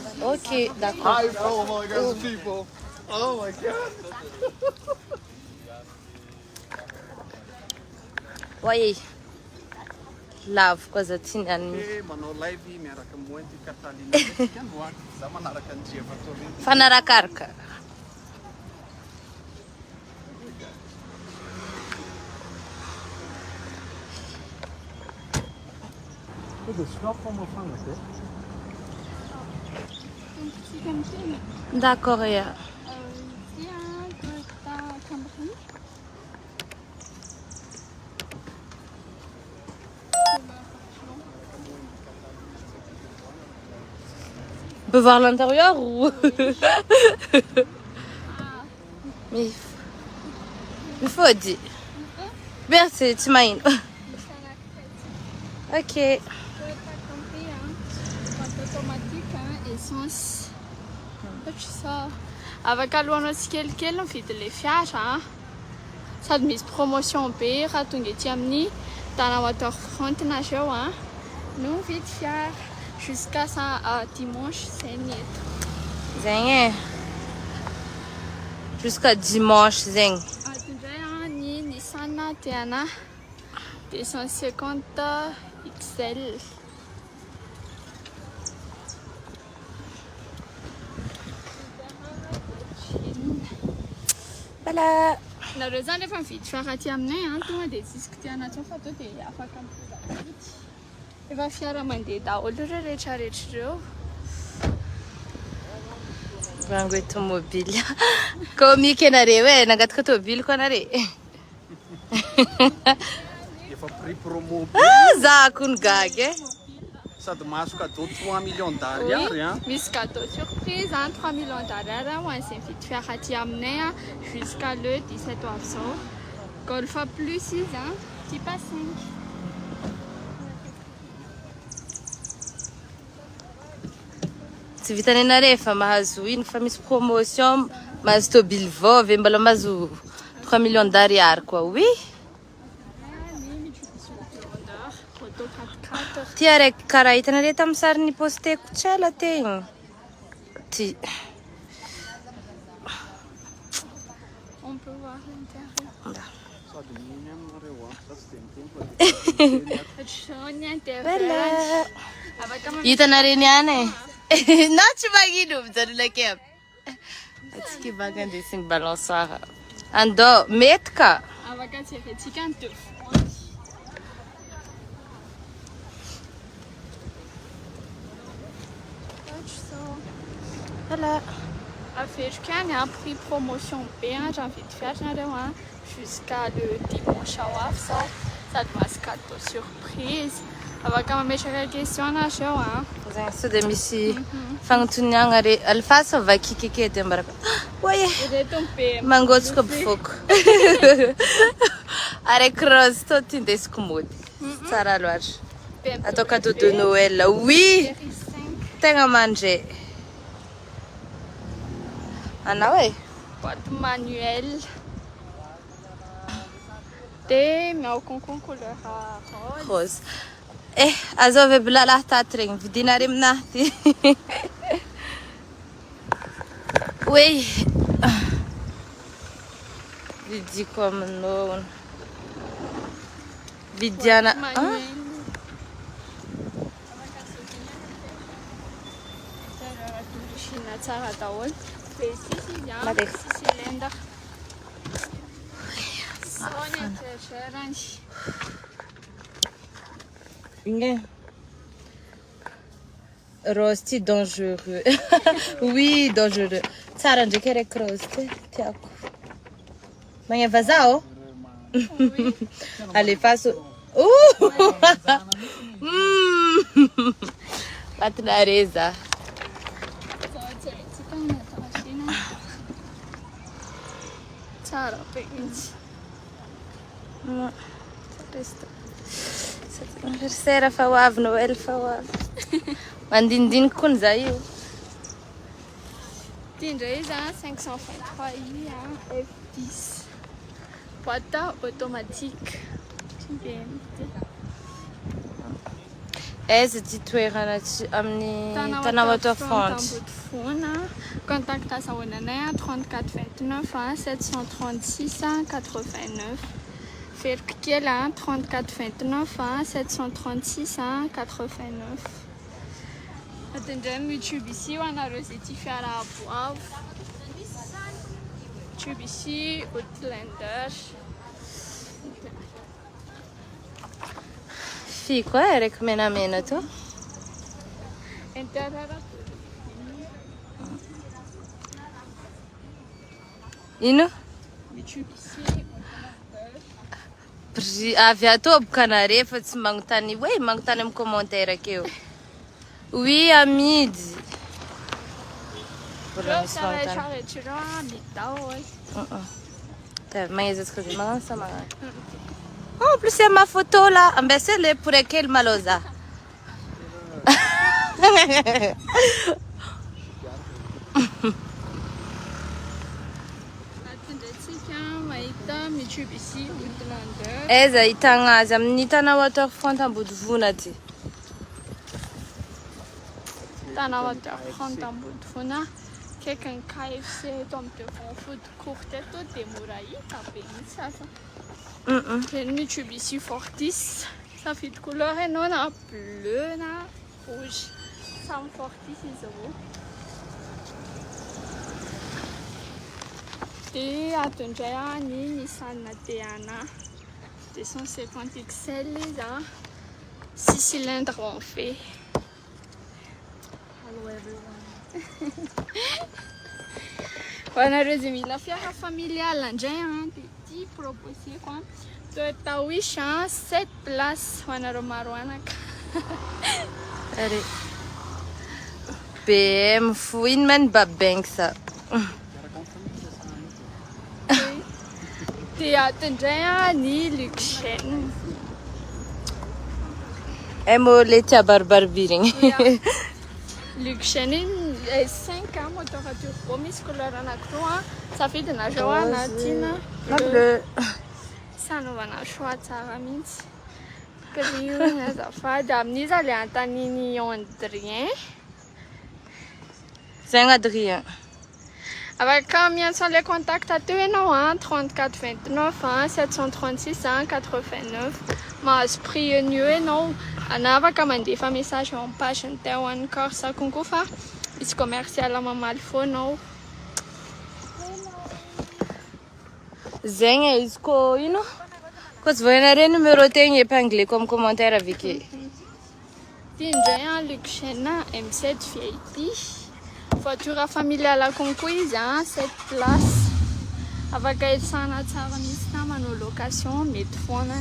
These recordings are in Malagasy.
d'accord. Ok, d'accord. Hi, oh my God, people. Oh my God. Oui. Lavo koa za ty niany. Manao live miaraka moenty Katalina tsika no za manaraka ny Jevatorina. Fanarakaraka. Dit is knap van afhankelijk, hè? D'accord, ja. On peut voir l'intérieur ou... Mais il faut dire. Merci, tu m'as Ok. Automatique, essence. Ça. Avec alohanao tsy kelikely mividy le fiara sady misy promotion be raha tonga ety amin'ny Tanamator front nareo no mividy fiara jusqu'à dimanche zay ny eto. Zegny. Jusqu'à dimanche zegny. Atindray ny Nissan Tiana 250 XL. Voilà. Nareo zany rehefa mividy fiara aty aminay tonga dia tsisy kitiana tsao fa to dia afaka mividy. Efa fiara mandeha daholo ireo rehetrarehetra ireo. Rango automobile. Komika anareo e, nangataka tomobile koa anareo. Efa prix promo. Za kony gaga e. Sady mahazo cadeau 3 millions d'ariary hein. Misy cadeau surprise 3 millions d'ariary ho an'izay mividy fiara aty aminay jusqu'à le 17 avril. Golf plus izy type 5. Tsy vitany anareo fa mahazo ino fa misy promotion mahazo tomobile vovy mbola mahazo 3 millions d'ariary koa. Oui. Ty araiky karaha hitanareo tamin'ny sary ny posteko tsela tegny. Ty. On peut voir l'intérieur. Sady miny aminareo za tsy dia miteny Jaune intérieur. Voilà. Afaka Hitanareo niany e. Na tsy magnino mijanona kely. Atsika vaga andesigny balançoire. Andao mety ka. afaka jerentsika ny deux fois. Voilà. Averiko any prix promotion be raha mividy fiara nareo jusqu'à le dimanche ao avy zao sady mahazo cadeau surprise. Afaka mametraka question nareo Zegny sao dia misy fagnotoniagna re alifasa vakikeke dia mbaraka. Oye, ireto be mangotsika bifoko. Araiky rose tô ty indesiko mody. Tsara loatra. Atao cadeau de Noël. Oui, tegna mandray. Anao e? boîte manuelle de miao concon couleur rose. Rose. Azovy aby lalahy taty regny vidinareo aminahy ty. Oui. Vidiko aminao. Vidiana. Manuelle. Chine tsara daholo. Be sisy izy Made. 6 cylindres. Sony intérierany. Inge. Rose ty dangereux. Oui, dangereux. Tsara ndraiky araiky rose ty tiako. Magneva zaho? Alefaso. Batinare za. Tsara be mihitsy. Anniversaire fa ho avy, Noël fa ho avy. Mandinindiniky koa za io. Ty indray izy 523 i F10 boîte automatique. Aiza ty toerana amin'ny Tana Waterfront. Contact azahoananay 34 29 736 89. Feriko kely 34 29 736 89. Atindray Mitsubishi ho anareo izay tia fiara avoavo. Mitsubishi Outlander. Fy koa araiky menamena to. Intérieur. Ino? Mitsubishi. Avy ato bokanare fa tsy magnontany hoe magnontany amin'ny commentaire akeo. Oui, amidy. Mbola misy magnontany. Magnezatsika dia magnano sa magnano. En plus, il y a ma photo là. Ben, c'est le pour lequel maloza. Mitsubishi Outlander. Aiza ahitagna azy amin'ny Tana Waterfront Ambodivona ty. Tana Waterfront Ambodivona. Kaikany KFC eto amin'ny devant food court eto dia mora hita be mihitsy aza. Le Mitsubishi Fortis. Safidy couleur ianao na bleu na rouge. Samy Fortis izy ireo. Dia atondray ny Nissan Teana 250 XL izy 6 cylindres en fait. Hello everyone. Ho anareo izay mila fiara familial indray dia ity proposeko Toyota Wish 7 places ho anareo maro anaka. Allez. BM fou ino man babank sa. Dia atondray ny Luxen. Mo le tia barbarby regny. Luxen S5 moteur turbo misy couleur anankiroa safidy na jaune na tina bleu. Sanaovana choix tsara mihitsy. Prix azafady amin'izy le antaniny Andrien. Zegny Adrien. Afaka miantso les contacts teo ianao 34 29 736 89. Mahazo prix mieux ianao. Na afaka mandefa message en page ny Tewan Corsa konko fa misy commercial mamaly foanao. Zegny izy ko ino? Ko tsy voanareo numéro tegny épinglé comme commentaire avike. Ty indray Luxen M7 VIP. Voiture familiale konko izy 7 places. Afaka hiasana tsara misy namana location mety foana.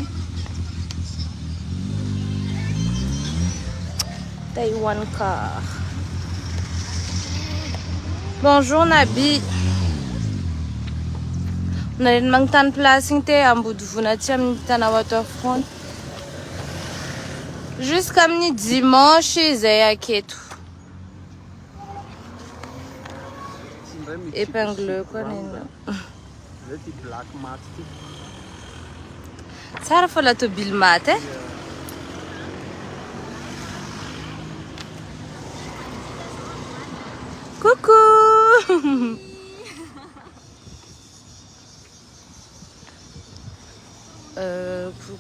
Taiwan car. Bonjour Nabi. Narery magnontany place igny te Ambodivona aty amin'ny Tana Waterfront. Jusqu'amin'ny dimanche zay aketo. Épingle koa nena. Zay ty black mat ty. Tsara fa la tobile mat eh. Coucou. Coucou.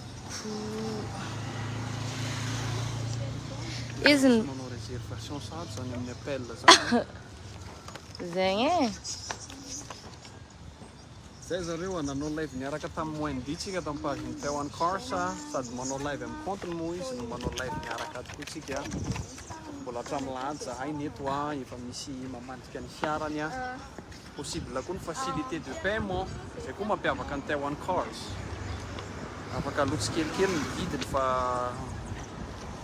Isn't Manao réservation sahabo zany amin'ny appel zany. zegny eh. Zay zareo nanao live niaraka tamin'ny Wendy tsika tamin'ny page ny Tewan Corsa sady manao live amin'ny compte moa izy no manao live niaraka tokoa tsika. Mbola hatramilany zahay neto efa misy mamandrika ny fiarany possible koa ny facilité de paiement zay koa mampiavaka ny Tewan Cars. Afaka alotsy kelikely ny vidiny fa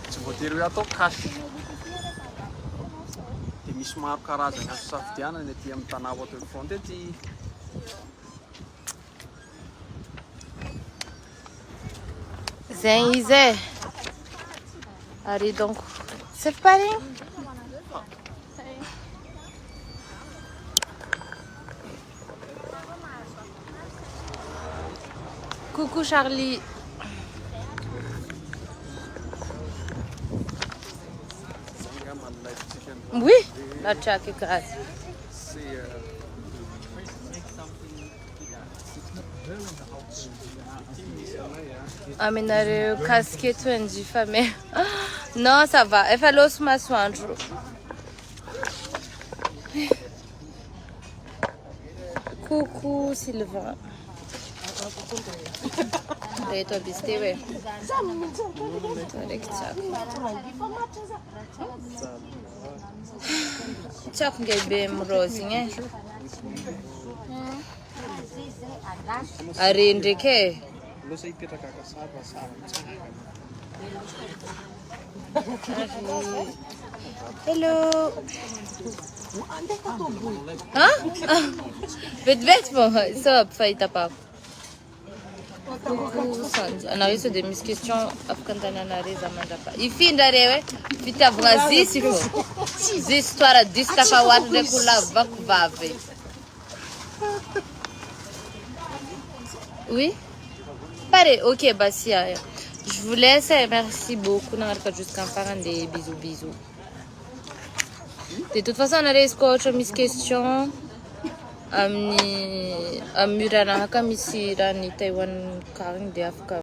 tsy voatery hoe atao cash. Dia misy maro karazany azo safidianana ety amin'ny Tana Waterfront ety. Zegny izy eh. Ary donc c'est pareil. Coucou Charlie. man life chicken. Oui, la tchaki grâce. C'est Aminareo casquette de famille. Non, ça va. Il faut l'os maçoandro. Coucou Sylvain. Et toi, bisté, ouais. Tchak ngay bem rose, né? Arende ke. Losa ipetraka kasava sara. Hello. Hein? Vite, bon, ça va faire ta part. Anaweza de mis questions afkandana na reza mandapa. Ifi ndare we vita Brasil sifo. Zi histoire distapa watu de kula vakuvave. Oui? Pareil, ok, bah si. Je vous laisse et merci beaucoup. On a jusqu'à faire des bisous. De toute façon, on a resté mes questions. Amurana haka misy raha ny Taiwan karin de afaka